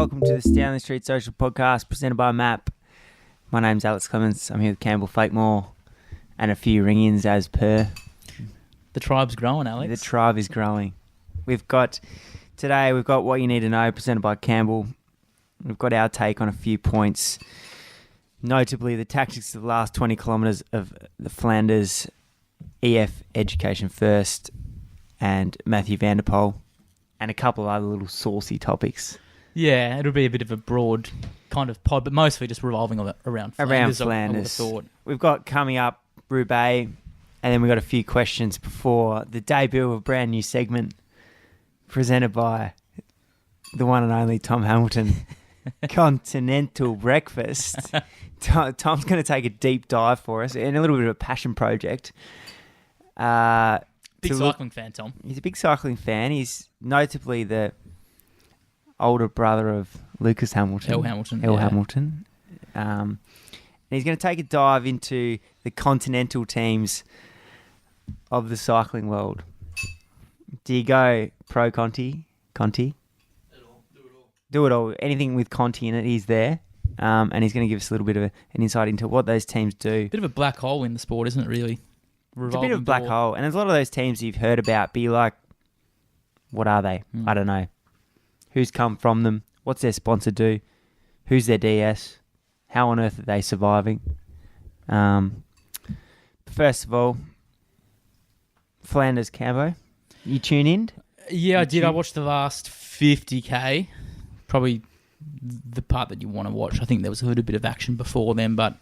welcome to the Stanley Street Social Podcast presented by MAP. My name's Alex Clements. I'm here with Campbell Fakemore and a few ring-ins as per. The tribe's growing, Alex. The tribe is growing. Today we've got What You Need to Know presented by Campbell. We've got our take on a few points, notably the tactics of the last 20 kilometres of the Flanders, EF Education First, and Matthew van der Poel, and a couple of other little saucy topics. Yeah, it'll be a bit of a broad kind of pod, but mostly just revolving around Flanders. I would have thought. We've got coming up Roubaix, and then we've got a few questions before the debut of a brand new segment presented by the one and only Tom Hamilton, Continental Breakfast. Tom's going to take a deep dive for us and a little bit of a passion project. Big cycling fan, Tom. He's a big cycling fan. He's notably the older brother of Lucas Hamilton. Hamilton. And he's going to take a dive into the continental teams of the cycling world. Do you go pro Conti? Do it all. Anything with Conti in it, he's there. And he's going to give us a little bit of an insight into what those teams do. Bit of a black hole in the sport, isn't it, really? It's a bit of a black hole. And there's a lot of those teams you've heard about, but you're like, what are they? I don't know. Who's come from them? What's their sponsor do? Who's their DS? How on earth are they surviving? First of all, Flanders, Cambo. You tune in? Yeah, I did. I watched the last 50k. Probably the part that you want to watch. I think there was a little bit of action before then, but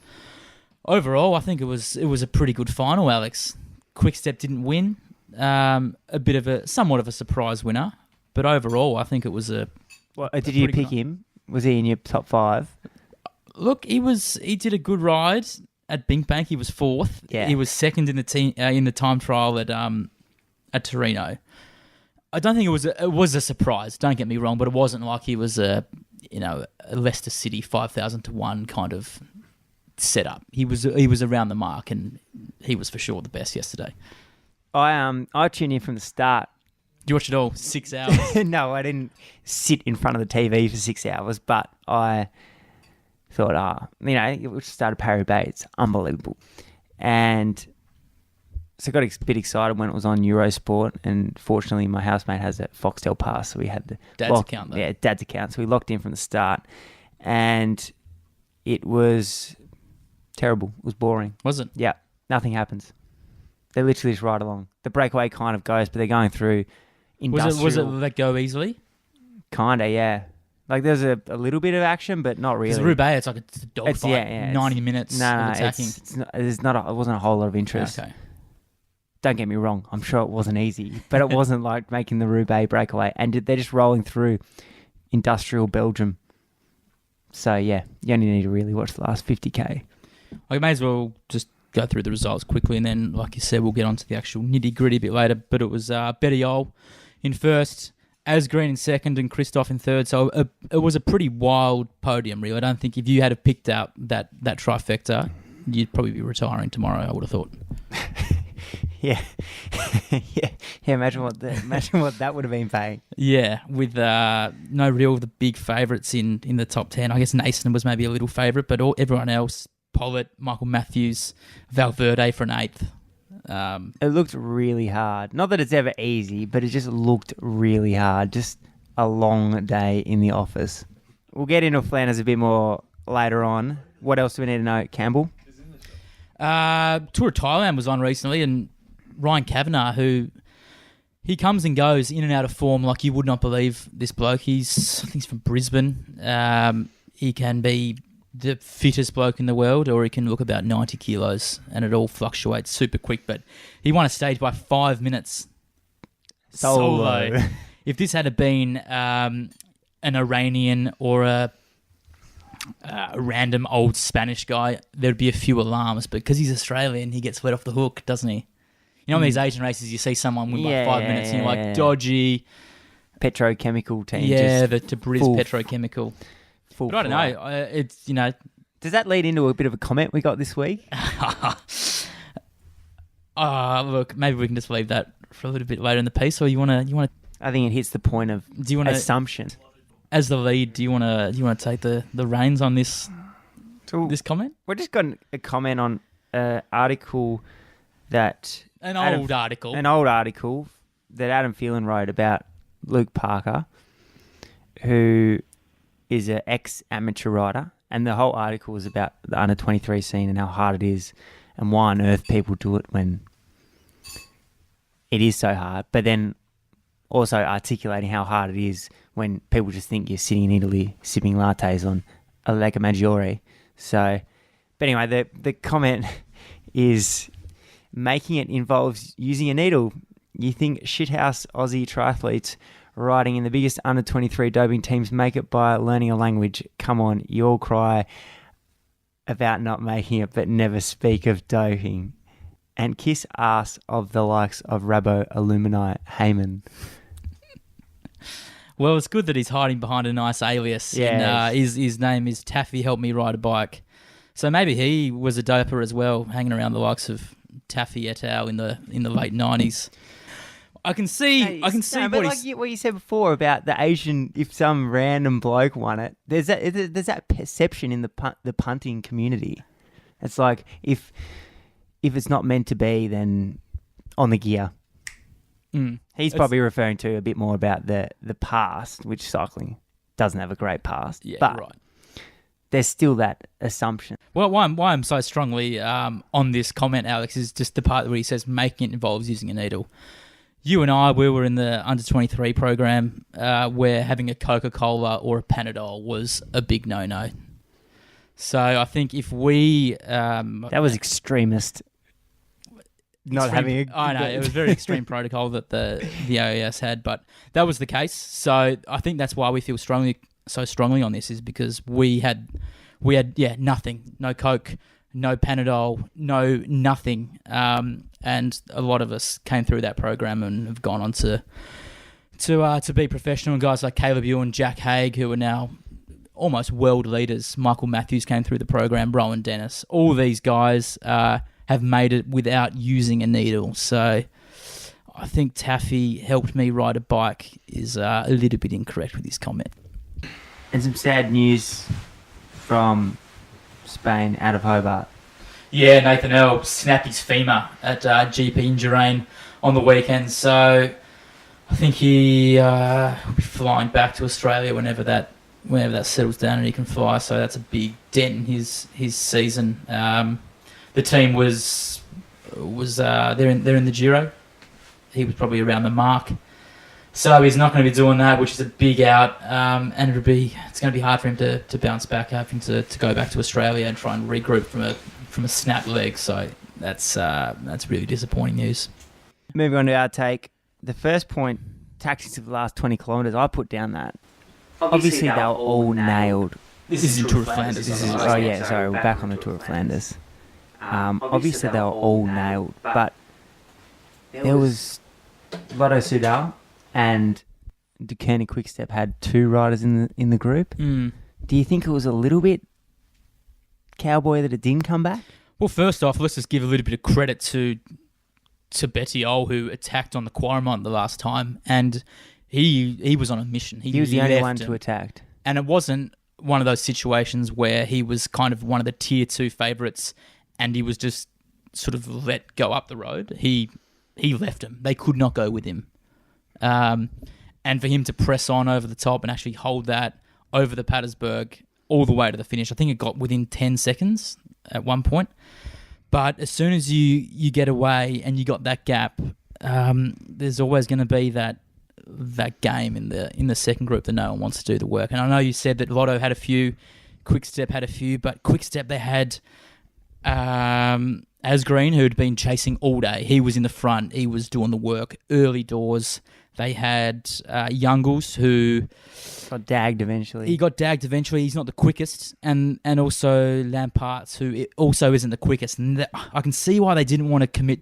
overall, I think it was a pretty good final, Alex. Quickstep didn't win. Somewhat of a surprise winner. But overall, I think it was did you pick him? Was he in your top 5? Look, he did a good ride at Binkbank. He was 4th. Yeah. He was 2nd in the time trial at Torino. I don't think it was a surprise. Don't get me wrong, but it wasn't like he was a Leicester City 5,000 to 1 kind of setup. He was around the mark, and he was for sure the best yesterday. I tuned in from the start. You watched it all 6 hours? No, I didn't sit in front of the TV for 6 hours, but I thought, it started Paris-Roubaix. It's unbelievable. And so I got a bit excited when it was on Eurosport, and fortunately my housemate has a Foxtel pass, so we had the Dad's account, though. Yeah, Dad's account. So we locked in from the start, and it was terrible. It was boring. Was it? Yeah, nothing happens. They literally just ride along. The breakaway kind of goes, but they're going through industrial. Was it let go easily? Kinda, yeah. Like there's a little bit of action, but not really. Because Roubaix, it's like a dogfight. Yeah, 90 minutes of attacking. It wasn't a whole lot of interest. Okay. Don't get me wrong. I'm sure it wasn't easy, but it wasn't like making the Roubaix breakaway. And they're just rolling through industrial Belgium. So yeah, you only need to really watch the last 50k. I may as well just go through the results quickly, and then, like you said, we'll get onto the actual nitty-gritty a bit later. But it was Bettiol in first, Asgreen in second, and Christoph in third. So it was a pretty wild podium, really. I don't think if you had picked out that trifecta, you'd probably be retiring tomorrow, I would have thought. Yeah. yeah. Imagine what that would have been paying. Yeah, with no real the big favourites in the top 10. I guess Nason was maybe a little favourite, but everyone else, Pollitt, Michael Matthews, Valverde for an 8th. It looked really hard. Not that it's ever easy, but it just looked really hard. Just a long day in the office. We'll get into Flanders a bit more later on. What else do we need to know, Campbell? Tour of Thailand was on recently, and Ryan Kavanagh, who he comes and goes in and out of form like you would not believe. This bloke, I think he's from Brisbane. He can be the fittest bloke in the world, or he can look about 90 kilos, and it all fluctuates super quick. But he won a stage by 5 minutes solo. If this had been an Iranian or a random old Spanish guy, there'd be a few alarms. But because he's Australian, he gets let off the hook, doesn't he? You know, on these Asian races, you see someone win by 5 minutes, and you're like, dodgy. Petrochemical team. Yeah, the Tabriz Petrochemical. But I don't know. It's, Does that lead into a bit of a comment we got this week? Look, maybe we can just leave that for a little bit later in the piece, or you want to? I think it hits the point of assumption. as the lead, do you want to take the reins on this comment? We just got a comment on an article that an old article that Adam Phelan wrote about Luke Parker, who is an ex-amateur rider, and the whole article was about the under-23 scene and how hard it is and why on earth people do it when it is so hard, but then also articulating how hard it is when people just think you're sitting in Italy sipping lattes on a Lega Maggiore. So, but anyway, the comment is, making it involves using a needle. You think shithouse Aussie triathletes riding in the biggest under-23 doping teams make it by learning a language? Come on, you all cry about not making it, but never speak of doping. And kiss ass of the likes of Rabo Alumni Heyman. Well, it's good that he's hiding behind a nice alias. Yeah. And, his name is Taffy Help Me Ride a Bike. So maybe he was a doper as well, hanging around the likes of Taffy et al. in the late 90s. I can see what you said before about the Asian. If some random bloke won it, there's that perception in the punting community. It's like if it's not meant to be, then on the gear. He's probably referring to a bit more about the past, which cycling doesn't have a great past. Yeah, but right. There's still that assumption. Well, why I'm so strongly on this comment, Alex, is just the part where he says making it involves using a needle. You and I, we were in the under-23 program where having a Coca-Cola or a Panadol was a big no-no. So I think if we... that was extremist. I know, it was very extreme protocol that the AOS had, but that was the case. So I think that's why we feel so strongly on this, is because we had nothing, no Coke, no Panadol, no nothing, and a lot of us came through that program and have gone on to be professional. And guys like Caleb Ewan, Jack Haig, who are now almost world leaders. Michael Matthews came through the program, Rowan Dennis. All these guys have made it without using a needle. So I think Taffy helped me ride a bike is a little bit incorrect with his comment. And some sad news from Spain, out of Hobart. Yeah, Nathan Earl snapped his femur at GP Indurain on the weekend. So I think he will be flying back to Australia whenever that settles down and he can fly. So that's a big dent in his season. The team was they're in the Giro. He was probably around the mark, so he's not going to be doing that, which is a big out. And it's going to be hard for him to bounce back, having to go back to Australia and try and regroup from a snapped leg. So that's really disappointing news. Moving on to our take, the first point, tactics of the last 20 kilometres. I put down that obviously they were all nailed. This is in Tour of Flanders. We're back on the Tour of Flanders. Obviously they were all nailed, but there was Lotto Soudal and Duquesne Quickstep had two riders in the group. Do you think it was a little bit cowboy that it didn't come back? Well, first off, let's just give a little bit of credit to Bettiol, who attacked on the Quaremont the last time, and he was on a mission. He was the only one to attack. And it wasn't one of those situations where he was kind of one of the tier 2 favourites and he was just sort of let go up the road. He left him. They could not go with him. And for him to press on over the top and actually hold that over the Patersburg all the way to the finish, I think it got within 10 seconds at one point. But as soon as you get away and you got that gap, there's always going to be that game in the second group that no one wants to do the work. And I know you said that Lotto had a few, Quickstep had a few, but Quickstep they had Asgreen, who had been chasing all day. He was in the front. He was doing the work early doors. They had Youngles, who got dagged eventually. He got dagged eventually. He's not the quickest, and also Lamparts, who also isn't the quickest. And I can see why they didn't want to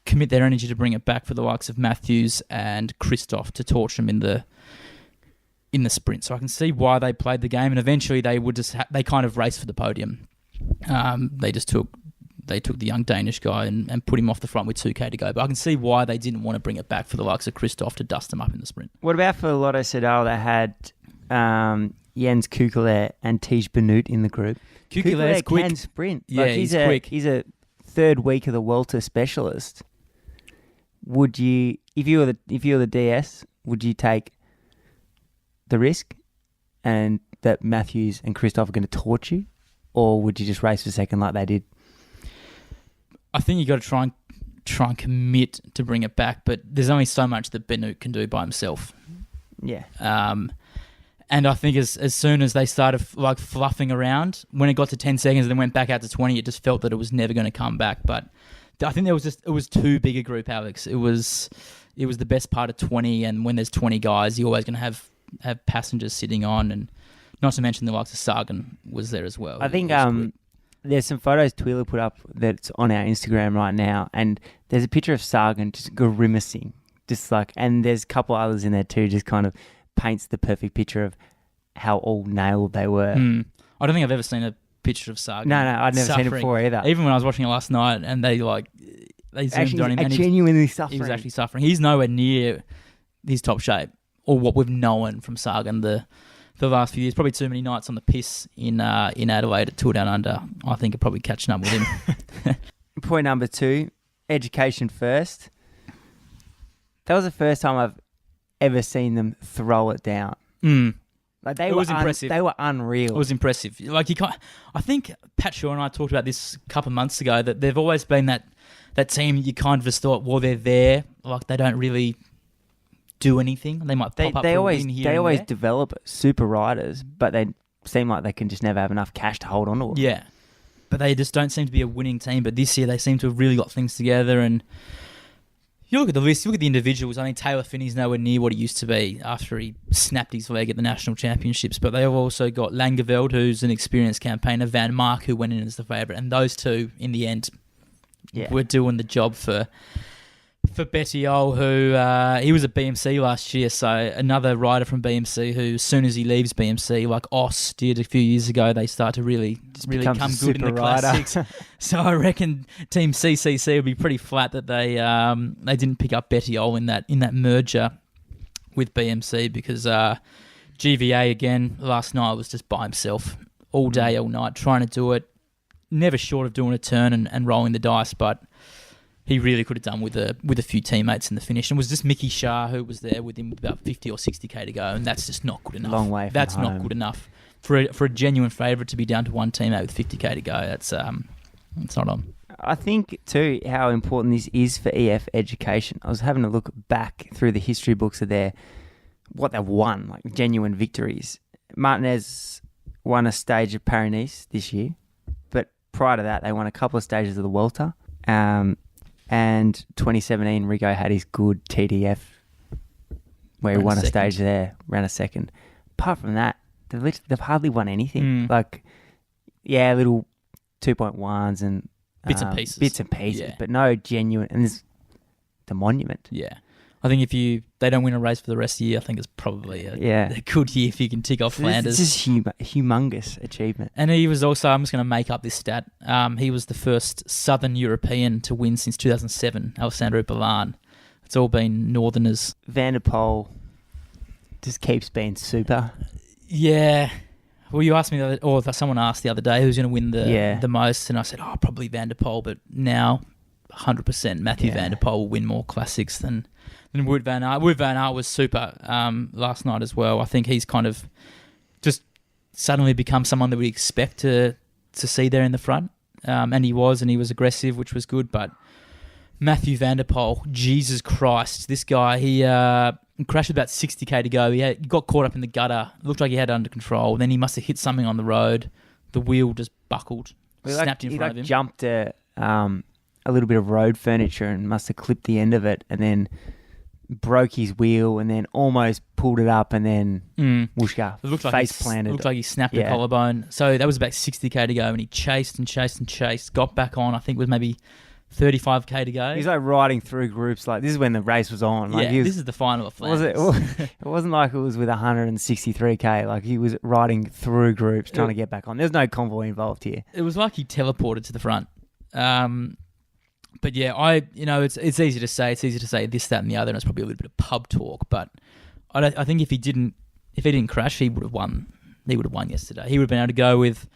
commit their energy to bring it back for the likes of Matthews and Christoph to torch them in the sprint. So I can see why they played the game, and eventually they would they kind of raced for the podium. They took the young Danish guy and put him off the front with 2K to go. But I can see why they didn't want to bring it back for the likes of Christoph to dust him up in the sprint. What about for Lotto Soudal? They had Jens Kukele and Tej Benoot in the group. Kukele's quick. Can sprint. Yeah, he's quick. He's a third week of the Welter specialist. Would you, if you were the DS, would you take the risk and that Matthews and Christoph are going to torch you, or would you just race for second like they did? I think you got to try and commit to bring it back, but there's only so much that Benoot can do by himself. Yeah. And I think as soon as they started like fluffing around, when it got to 10 seconds and then went back out to 20, it just felt that it was never going to come back. But I think it was too big a group, Alex. It was the best part of 20, and when there's 20 guys, you're always going to have passengers sitting on, and not to mention the likes of Sagan was there as well. I think there's some photos Twila put up that's on our Instagram right now, and there's a picture of Sagan just grimacing, just like, and there's a couple others in there too, just kind of paints the perfect picture of how all nailed they were. I don't think I've ever seen a picture of Sagan. No, I'd never seen it before either. Even when I was watching it last night, and they zoomed on him, and genuinely suffering. He was actually suffering. He's nowhere near his top shape, or what we've known from Sagan the last few years. Probably too many nights on the piss in Adelaide at Tour Down Under. I think are probably catching up with him. Point number 2, education first. That was the first time I've ever seen them throw it down. Like it was impressive. They were unreal. It was impressive. Like I think Pat Shaw and I talked about this a couple of months ago, that they've always been that team you kind of just thought, well, they're there, like they don't really do anything. They might pop up. They always develop super riders, but they seem like they can just never have enough cash to hold on to them. Yeah, but they just don't seem to be a winning team. But this year they seem to have really got things together. And you look at the list, you look at the individuals. I mean, Taylor Finney's nowhere near what he used to be after he snapped his leg at the national championships. But they've also got Langeveld, who's an experienced campaigner, Van Mark, who went in as the favourite, and those two in the end were doing the job for Bettiol, who he was at BMC last year. So another rider from BMC who, as soon as he leaves BMC, like Oss did a few years ago, they start to really come good in the classics. So I reckon Team CCC would be pretty flat that they didn't pick up Bettiol in that merger with BMC, because GVA again last night was just by himself all day, all night, trying to do it. Never short of doing a turn and rolling the dice, but he really could have done with a few teammates in the finish. And it was just Mickey Shah who was there with him with about 50 or 60k to go, and that's just not good enough. Long way from home. Not good enough for a genuine favourite to be down to one teammate with 50k to go. That's not on. I think too how important this is for EF education. I was having a look back through the history books of what they've won, like genuine victories. Martinez won a stage of Paris-Nice this year, but prior to that, they won a couple of stages of the Welter. And 2017, Rigo had his good TDF where he won a stage there, ran a second. Apart from that, they've hardly won anything. Like, yeah, little 2.1s and bits and pieces, yeah. But no genuine. And there's the monument. Yeah. I think if they don't win a race for the rest of the year, I think it's probably a good year if you can tick off Flanders. It's just humongous achievement. And he was also, I'm just going to make up this stat, he was the first Southern European to win since 2007, Alessandro Ballan. It's all been Northerners. Van der Poel just keeps being super. Yeah. Well, you asked me, someone asked the other day who's going to win the most, and I said, probably Van der Poel, but now 100% Matthew Van der Poel will win more classics than Wout van Aert. Wout van Aert was super last night as well. I think he's kind of just suddenly become someone that we expect to see there in the front. And he was aggressive, which was good. But Matthew Van der Poel, Jesus Christ, this guy, he crashed about 60k to go. He got caught up in the gutter. It looked like he had it under control. Then he must have hit something on the road. The wheel just buckled, snapped in front of him. He jumped a little bit of road furniture and must have clipped the end of it, and then broke his wheel, and then almost pulled it up, and then whooshka, face planted. It looked like he snapped a collarbone. So that was about 60k to go, and he chased and chased and chased. Got back on. I think it was maybe 35k to go. He's like riding through groups. Like, this is when the race was on. Like, this is the final of Flanders. It wasn't like it was with 163k. Like, he was riding through groups trying to get back on. There's no convoy involved here. It was like he teleported to the front. But yeah, it's easy to say. It's easy to say this, that, and the other, and it's probably a little bit of pub talk. But I think if he didn't if he didn't crash, he would have won. He would have won yesterday. He would have been able to go with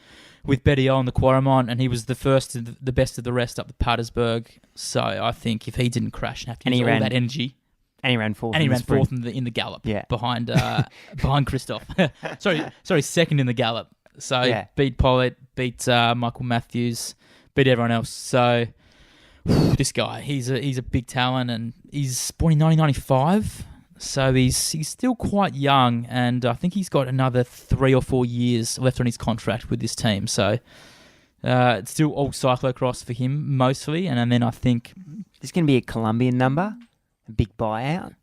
Bettiol on the Quaremont, and he was the first and the best of the rest up the Patersburg. So I think if he didn't crash and have to use all that energy, and he ran fourth, in the gallop, behind Christoph. sorry, second in the gallop. So beat Pollitt, beat Michael Matthews, beat everyone else. So this guy, he's a big talent, and he's born in 1995. So he's still quite young, and I think he's got another 3 or 4 years left on his contract with this team. So it's still all cyclocross for him mostly, and then I think there's going to be a Colombian number, a big buyout.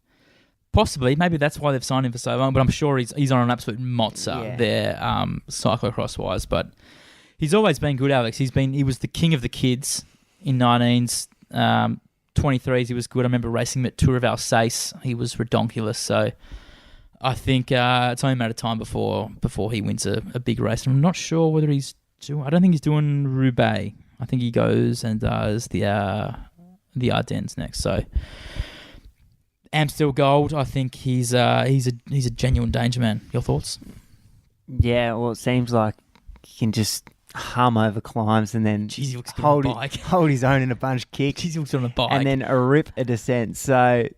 Possibly, maybe that's why they've signed him for so long. But I'm sure he's on an absolute mozza there, cyclocross wise. But he's always been good, Alex. He was the king of the kids in 19s. 23s, he was good. I remember racing him at Tour of Alsace. He was redonkulous. So I think it's only a matter of time before he wins a big race. I'm not sure whether I don't think he's doing Roubaix. I think he goes and does the Ardennes next. So Amstel Gold, I think he's a genuine danger man. Your thoughts? Yeah, well, it seems like he can just hum over climbs and then hold his own in a bunch kick. Jeez, he looks on a bike. And then rip a descent. So,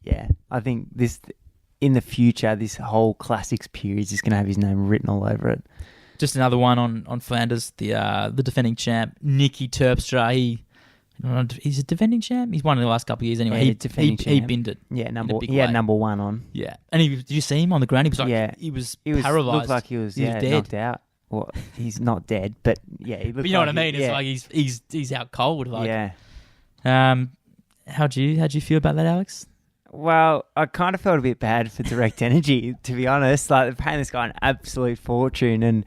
yeah, I think this in the future, this whole classics period is just going to have his name written all over it. Just another one on Flanders, the defending champ, Nicky Terpstra. He's a defending champ. He's won in the last couple of years anyway. Yeah, he binned it. Yeah, number one on. Yeah, and did you see him on the ground? He was like, he was paralysed. Looked like he was dead. Knocked out. Well, he's not dead, but yeah, he looked. But you know what I mean? It's like he's out cold. Like, yeah. How'd you feel about that, Alex? Well, I kind of felt a bit bad for Direct Energy, to be honest. Like, they're paying this guy an absolute fortune, and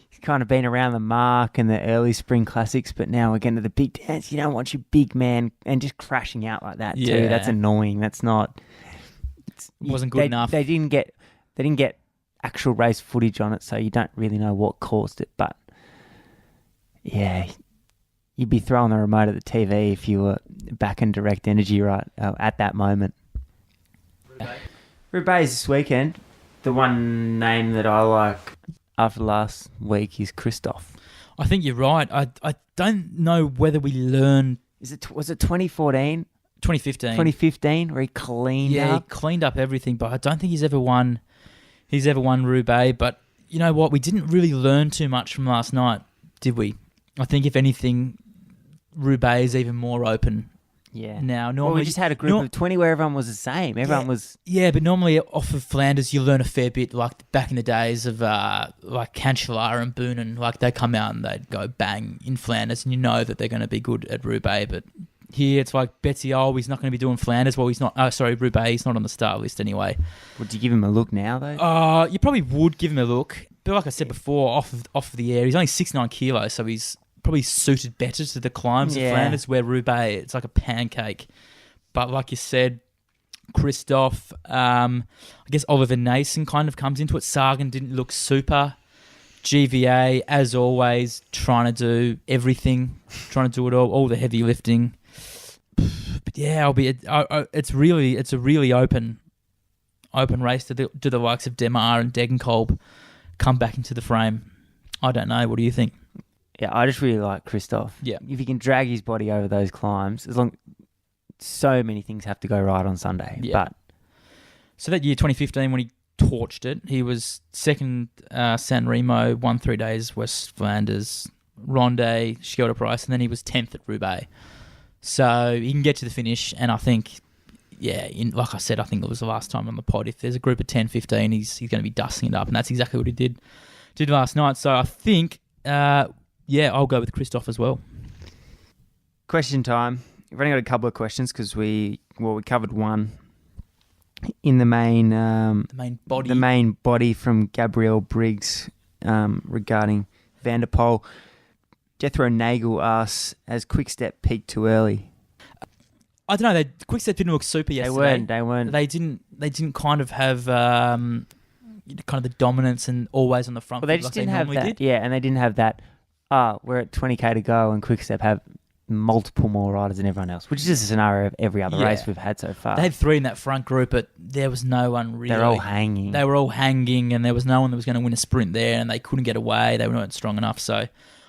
he's kind of been around the mark in the early spring classics, but now we're getting to the big dance. You don't want your big man and just crashing out like that too. That's annoying. That's not. It wasn't good enough. They didn't get actual race footage on it, so you don't really know what caused it. But yeah, you'd be throwing the remote at the TV if you were back in Direct Energy right at that moment. Roubaix this weekend. The one name that I like after last week is Christoph. I think you're right. I don't know whether we learned. Was it 2014? 2015. 2015, where he cleaned up. Yeah, he cleaned up everything, but I don't think he's ever won Roubaix. But you know what? We didn't really learn too much from last night, did we? I think, if anything, Roubaix is even more open. Yeah. Now, normally we just had a group of 20 where everyone was the same. Everyone was. Yeah, but normally off of Flanders, you learn a fair bit. Like back in the days of like Cancellara and Boonen, like they come out and they'd go bang in Flanders, and you know that they're going to be good at Roubaix. But here it's like Bettiol, he's not going to be doing Flanders. Well, he's not. Roubaix, he's not on the start list anyway. Would you give him a look now though? You probably would give him a look. But like I said before, off of the air, he's only 69 kilos, so he's probably suited better to the climbs of Flanders, where Roubaix, it's like a pancake. But like you said, Christoph, I guess Oliver Nason kind of comes into it. Sagan didn't look super. GVA, as always, trying to do everything, trying to do it all the heavy lifting. But yeah, it's a really open race to the likes of Demar and Degenkolb come back into the frame. I don't know. What do you think? Yeah, I just really like Christoph. Yeah. If he can drag his body over those climbs, so many things have to go right on Sunday. Yeah. But so that year, 2015, when he torched it, he was second San Remo, won 3 days, West Flanders, Ronde, Schelte Price, and then he was 10th at Roubaix. So he can get to the finish, and I think, like I said, I think it was the last time on the pod. If there's a group of 10, 15, he's going to be dusting it up, and that's exactly what he did last night. So I think, I'll go with Christoph as well. Question time. We've only got a couple of questions because we covered one in the main body from Gabrielle Briggs regarding Van der Poel. Jethro Nagel asks, has Quickstep peaked too early? I don't know. Quickstep didn't look super yesterday. They weren't. They didn't kind of have kind of the dominance and always on the front. Well, they just didn't have that. Did. Yeah, and they didn't have that. We're at 20k to go, and Quickstep have multiple more riders than everyone else, which is just a scenario of every other race we've had so far. They had 3 in that front group, but there was no one really. They're all hanging. They were all hanging, and there was no one that was going to win a sprint there, and they couldn't get away. They weren't strong enough. So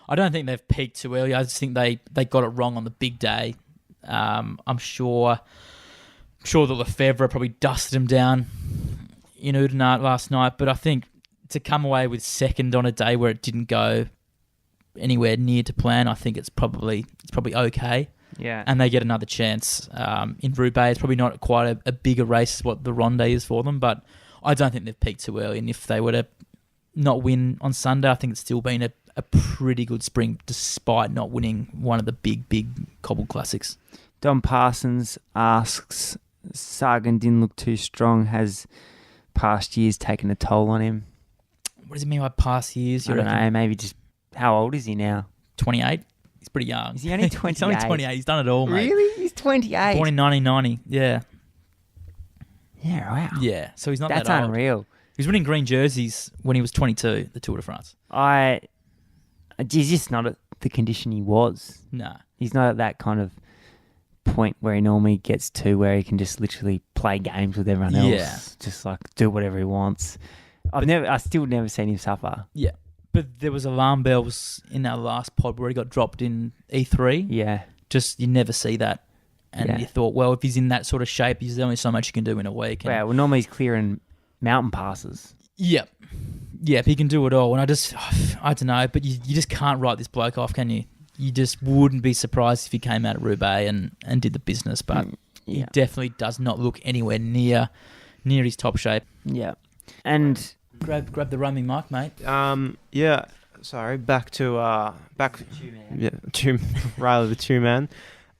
I don't think they've peaked too early. I just think they got it wrong on the big day. I'm sure that Lefebvre probably dusted him down in Oudenaarde last night, but I think to come away with second on a day where it didn't go anywhere near to plan, I think it's probably okay. Yeah. And they get another chance. In Roubaix, it's probably not quite a bigger race as what the Ronde is for them, but I don't think they've peaked too early. And if they were to not win on Sunday, I think it's still been a pretty good spring despite not winning one of the big cobbled classics. Don Parsons asks, Sagan didn't look too strong. Has past years taken a toll on him? What does it mean by past years? I don't know. Maybe just, how old is he now? 28. He's pretty young. Is he only 28? He's only 28. He's done it all, mate. Really? He's 28? Born in 1990. Yeah. Yeah, wow. Yeah. So he's not That's that old. unreal. He was winning green jerseys when he was 22, the Tour de France. He's just not at the condition he was. No. He's not at that kind of point where he normally gets to, where he can just literally play games with everyone else. Yeah. Just like do whatever he wants. I still never seen him suffer. Yeah. But there was alarm bells in that last pod where he got dropped in E3. Yeah. Just, you never see that. And you thought, well, if he's in that sort of shape, there's only so much you can do in a week. Well, normally he's clearing mountain passes. Yep. Yep, he can do it all. And I don't know, but you just can't write this bloke off, can you? You just wouldn't be surprised if he came out at Roubaix and did the business, but he definitely does not look anywhere near his top shape. Yeah. And grab the roaming mic, mate. Yeah. Sorry. Back to Riley the two-man.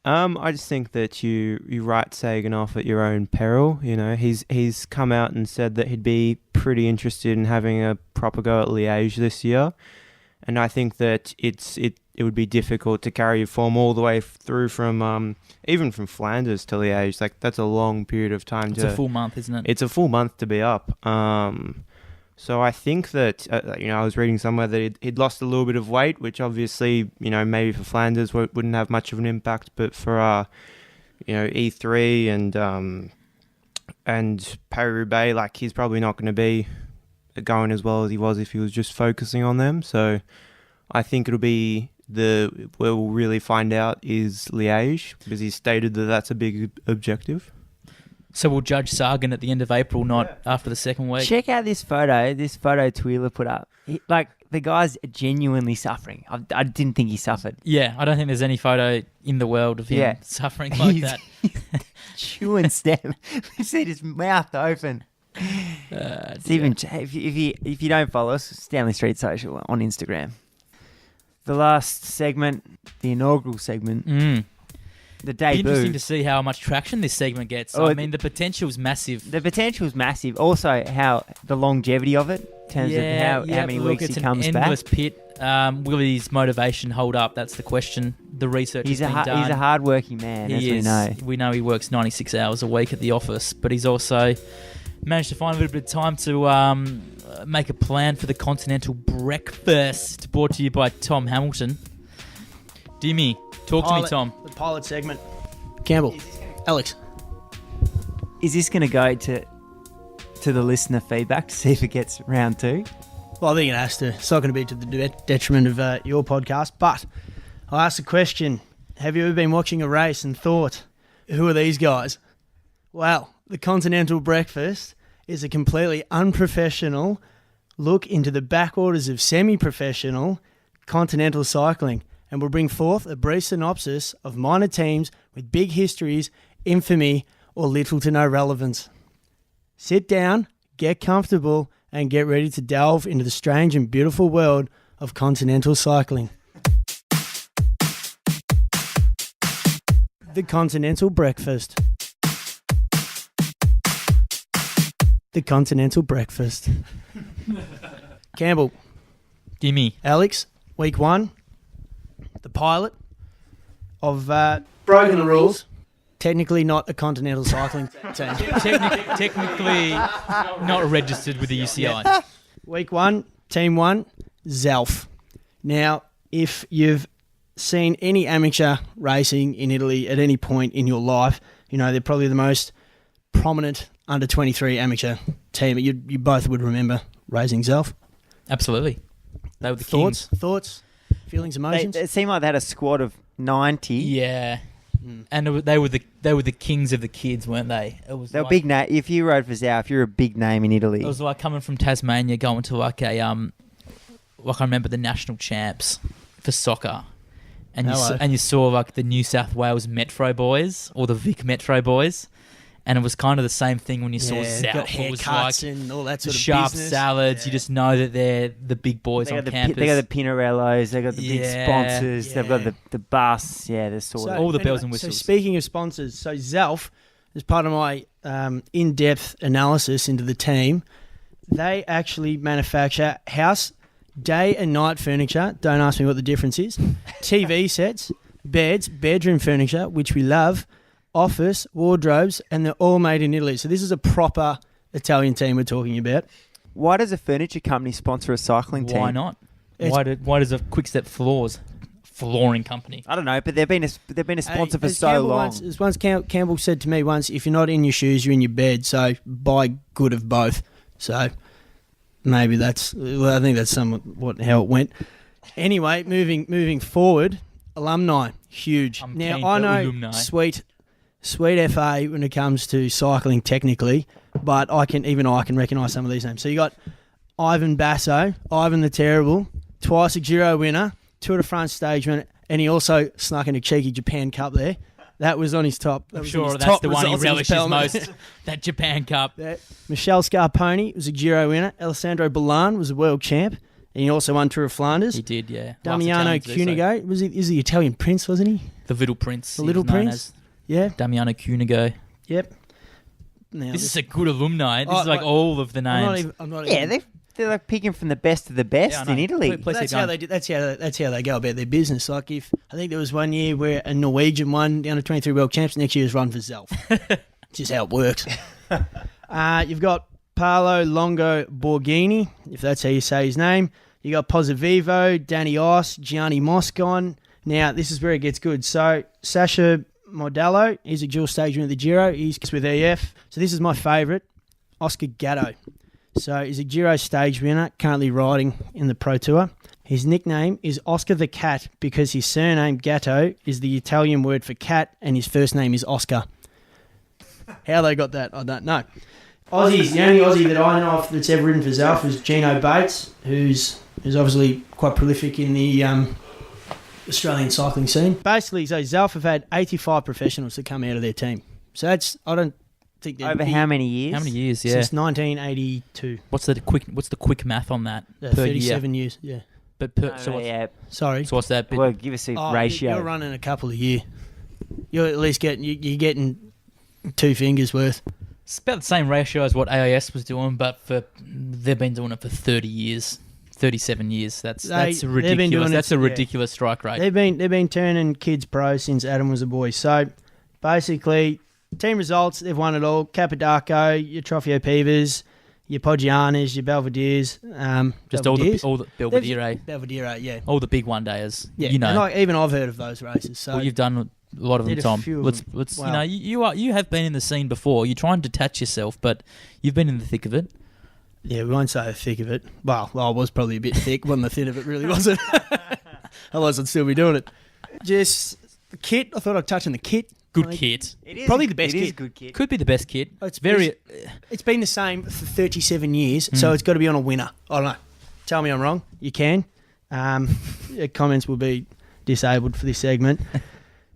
I just think that you write Sagan off at your own peril. You know, he's come out and said that he'd be pretty interested in having a proper go at Liège this year, and I think that it would be difficult to carry your form all the way through from even from Flanders to Liège. Like, that's a long period of time. It's a full month, isn't it? It's a full month to be up. So I think that, I was reading somewhere that he'd lost a little bit of weight, which obviously, maybe for Flanders wouldn't have much of an impact, but for, E3 and Paris-Roubaix, like, he's probably not going to be going as well as he was if he was just focusing on them. So I think it'll be where we'll really find out is Liège, because he stated that that's a big objective. So we'll judge Sagan at the end of April, not after the second week. check out this photo Twi'ler put up. The guy's genuinely suffering. I didn't think he suffered. Yeah, I don't think there's any photo in the world of him suffering like that. Chewing stem. You see his mouth open. It's even if you don't follow us, Stanley Street Social on Instagram. The last segment, the inaugural segment. The debut. Interesting to see how much traction this segment gets. I mean, the potential's massive. The potential's massive. Also, how the longevity of it, in terms of how many weeks he comes back. It's an endless pit. Will his motivation hold up? That's the question. The research has been done. He's a hard-working man, as we know. We know he works 96 hours a week at the office, but he's also managed to find a little bit of time to make a plan for the Continental Breakfast, brought to you by Tom Hamilton. Dimmy, talk to me, Tom. The pilot segment. Campbell. Alex. Is this going to go to the listener feedback to see if it gets round 2? Well, I think it has to. It's not going to be to the detriment of your podcast, but I'll ask the question. Have you ever been watching a race and thought, who are these guys? Well, the Continental Breakfast is a completely unprofessional look into the backorders of semi-professional continental cycling, and will bring forth a brief synopsis of minor teams with big histories, infamy, or little to no relevance. Sit down, get comfortable, and get ready to delve into the strange and beautiful world of continental cycling. The Continental Breakfast. The Continental Breakfast. Campbell. Dimmy. Alex, week 1. The pilot of Broken the Rules. Technically not a continental cycling team. Technically not registered with the UCI. Week 1, Team 1, Zelf. Now, if you've seen any amateur racing in Italy at any point in your life, you know, they're probably the most prominent under 23 amateur team. You both would remember racing Zelf. Absolutely. They were the Thoughts, feelings, emotions? It seemed like they had a squad of 90. Yeah. And they were the kings of the kids, weren't they? It was They were like, big name. If you rode for Zalf, you're a big name in Italy. It was like coming from Tasmania, going to like a like I remember the national champs for soccer, and you saw like the New South Wales Metro boys or the Vic Metro boys, and it was kind of the same thing when you saw Zalf. It was like and all that sort of sharp business. salads. Yeah. You just know that they're the big boys on campus. They got the Pinarellos. They got the big sponsors. Yeah. They've got the bus. Yeah, they're sort of all the bells and whistles. So speaking of sponsors, so Zelf, as part of my in-depth analysis into the team, they actually manufacture house, day and night furniture. Don't ask me what the difference is. TV sets, beds, bedroom furniture, which we love, office, wardrobes, and they're all made in Italy. So this is a proper Italian team we're talking about. Why does a furniture company sponsor a cycling team? Why not? Why does a Quickstep flooring company? I don't know, but they've been a sponsor for so long. Campbell said to me once, if you're not in your shoes, you're in your bed. So buy good of both. So maybe I think that's somewhat how it went. Anyway, moving forward, alumni, huge. Now I know alumni. sweet FA when it comes to cycling technically, but I can recognise some of these names. So you got Ivan Basso, Ivan the Terrible, twice a Giro winner, Tour de France stage winner, and he also snuck in a cheeky Japan Cup there. That was on his top. I'm sure that's the one he relishes most, that Japan Cup. Michel Scarponi was a Giro winner. Alessandro Ballan was a world champ. And he also won Tour of Flanders. He did, yeah. Damiano Cunego, is the Italian prince, wasn't he? The Little Prince. The Little Prince? Yeah. Damiano Cunego. Yep. Now, this is a good alumni. This is like all of the names. I'm not Yeah, even, they're like picking from the best of the best in Italy. that's how they go about their business. Like I think there was one year where a Norwegian won the under 23 world champs. Next year's run for Zelf. It's just how it works. You've got Paolo Longo Borghini, if that's how you say his name. You got Pozzovivo, Danny Oss, Gianni Moscon. Now, this is where it gets good. So, Sasha Modello, he's a dual stage winner of the Giro. He's with EF. So, this is my favourite, Oscar Gatto. So, he's a Giro stage winner, currently riding in the Pro Tour. His nickname is Oscar the Cat because his surname, Gatto, is the Italian word for cat, and his first name is Oscar. How they got that, I don't know. Aussies, the only Aussie that I know of that's ever ridden for Zelf is Gino Bates, who's obviously quite prolific in the Australian cycling scene. Basically, so Zelf have had 85 professionals that come out of their team. So that's, I don't think they're Over how many years? How many years, yeah. Since 1982. What's the quick math on that? Per 37 year? years, yeah. But Sorry. So what's that? Well, give us a ratio. You're running a couple a year. You're at least you're getting 2 fingers worth. It's about the same ratio as what AIS was doing, but they've been doing it for 30 years, 37 years. That's ridiculous. That's a ridiculous strike rate. They've been turning kids pro since Adam was a boy. So basically, team results, they've won it all. Capodaco, your Trofeo Pivas, your Poggianas, your Belvederes. Just all the Belvedere. Belvedere, yeah. All the big one dayers. Yeah, you know. and even I've heard of those races. So well, you've done a lot of them, Tom. Let's wow. You have been in the scene before. You try and detach yourself, but you've been in the thick of it. Yeah, we won't say the thick of it. Well, I was probably a bit thick. Wasn't the thin of it, really, was it? Otherwise, I'd still be doing it. Just the kit. I thought I'd touch on the kit. Good kit. It is probably the best kit. kit. It is a good kit. Could be the best kit. It's been the same for 37 years, so it's got to be on a winner. I don't know. Tell me I'm wrong. You can. Comments will be disabled for this segment.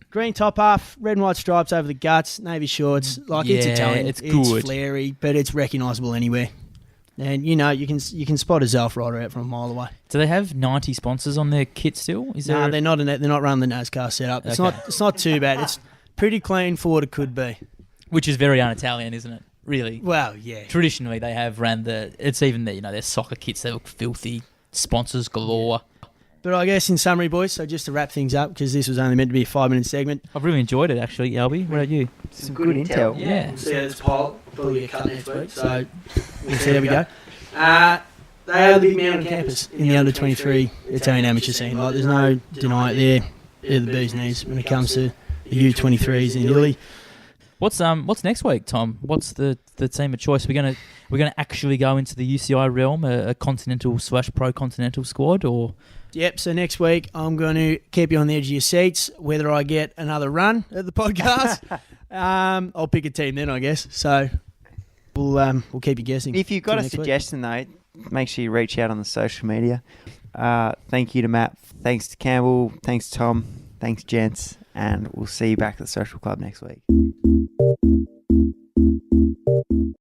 Green top half, red and white stripes over the guts, navy shorts. It's Italian. It's good. It's flary, but it's recognisable anywhere. And you can spot a Zelf rider out from a mile away. Do they have 90 sponsors on their kit still? No, they're not. They're not running the NASCAR setup. It's Okay. not. It's not too bad. It's pretty clean for what it could be. Which is very un-Italian, isn't it? Really. Well, yeah. Traditionally, they have ran it's even their soccer kits. They look filthy. Sponsors galore. But I guess in summary, boys, so just to wrap things up, because this was only meant to be a 5-minute segment. I've really enjoyed it, actually, Albie. What about you? Some good intel. Yeah. We'll see how this poll probably get cut next week. So we'll see how we go. They are the big man on campus in the under-23 Italian amateur scene. Like, there's no denying it there. They're the bee's knees when it comes to the U23s in Italy. What's next week, Tom? What's the team of choice? We're gonna actually go into the UCI realm, a continental / pro continental squad, or Yep, so next week I'm going to keep you on the edge of your seats, whether I get another run at the podcast. I'll pick a team then, I guess. So we'll keep you guessing. If you've got till a next week. suggestion, though, make sure you reach out on the social media. Thank you to Matt. Thanks to Campbell. Thanks, Tom. Thanks, gents. And we'll see you back at the Social Club next week.